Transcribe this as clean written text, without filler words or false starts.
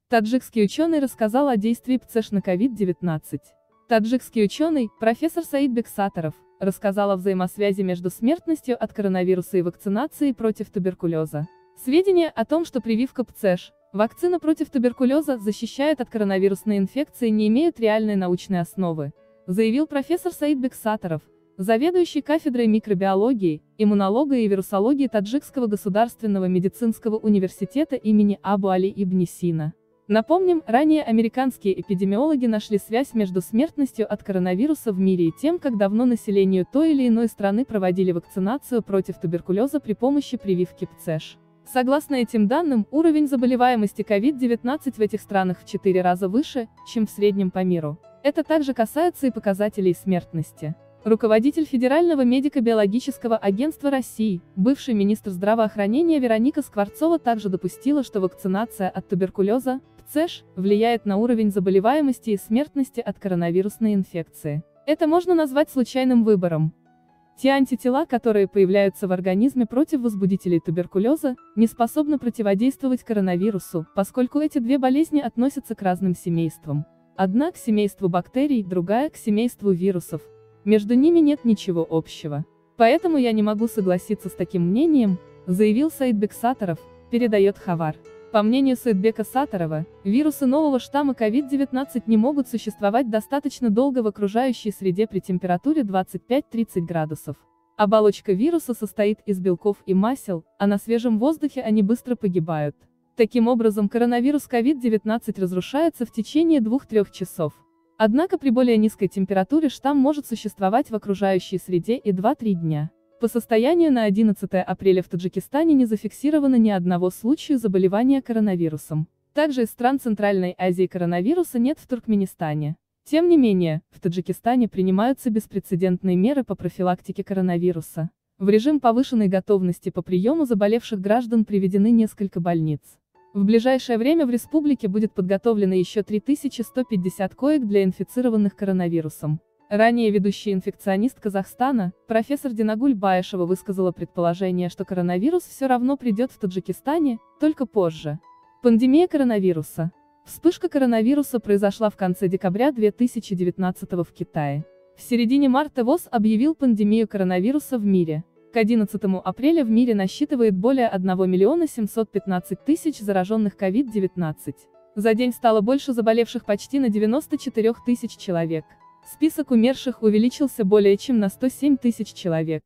Таджикский ученый рассказал о действии ПЦЭШ на COVID-19. Таджикский ученый, профессор Саидбек Сатаров, рассказал о взаимосвязи между смертностью от коронавируса и вакцинацией против туберкулеза. Сведения о том, что прививка ПЦЭШ, вакцина против туберкулеза, защищает от коронавирусной инфекции, не имеют реальной научной основы, заявил профессор Саидбек Сатаров, заведующий кафедрой микробиологии, иммунологии и вирусологии Таджикского государственного медицинского университета имени Абу Али ибн Сина. Напомним, ранее американские эпидемиологи нашли связь между смертностью от коронавируса в мире и тем, как давно населению той или иной страны проводили вакцинацию против туберкулеза при помощи прививки ПЦЭШ. Согласно этим данным, уровень заболеваемости COVID-19 в этих странах в 4 раза выше, чем в среднем по миру. Это также касается и показателей смертности. Руководитель Федерального медико-биологического агентства России, бывший министр здравоохранения Вероника Скворцова также допустила, что вакцинация от туберкулеза, ПЦЭШ, влияет на уровень заболеваемости и смертности от коронавирусной инфекции. Это можно назвать случайным выбором. Те антитела, которые появляются в организме против возбудителей туберкулеза, не способны противодействовать коронавирусу, поскольку эти две болезни относятся к разным семействам. Одна к семейству бактерий, другая к семейству вирусов. Между ними нет ничего общего. Поэтому я не могу согласиться с таким мнением, заявил Саидбек Сатаров, передает Хавар. По мнению Саидбека Сатарова, вирусы нового штамма COVID-19 не могут существовать достаточно долго в окружающей среде при температуре 25-30 градусов. Оболочка вируса состоит из белков и масел, а на свежем воздухе они быстро погибают. Таким образом, коронавирус COVID-19 разрушается в течение 2-3 часов. Однако при более низкой температуре штамм может существовать в окружающей среде и 2-3 дня. По состоянию на 11 апреля в Таджикистане не зафиксировано ни одного случая заболевания коронавирусом. Также из стран Центральной Азии коронавируса нет в Туркменистане. Тем не менее, в Таджикистане принимаются беспрецедентные меры по профилактике коронавируса. В режим повышенной готовности по приему заболевших граждан приведены несколько больниц. В ближайшее время в республике будет подготовлено еще 3150 коек для инфицированных коронавирусом. Ранее ведущий инфекционист Казахстана, профессор Динагуль Баешева высказала предположение, что коронавирус все равно придет в Таджикистане, только позже. Пандемия коронавируса. Вспышка коронавируса произошла в конце декабря 2019 в Китае. В середине марта ВОЗ объявил пандемию коронавируса в мире. К 11 апреля в мире насчитывает более 1 715 000 зараженных COVID-19. За день стало больше заболевших почти на 94 000 человек. Список умерших увеличился более чем на 107 000 человек.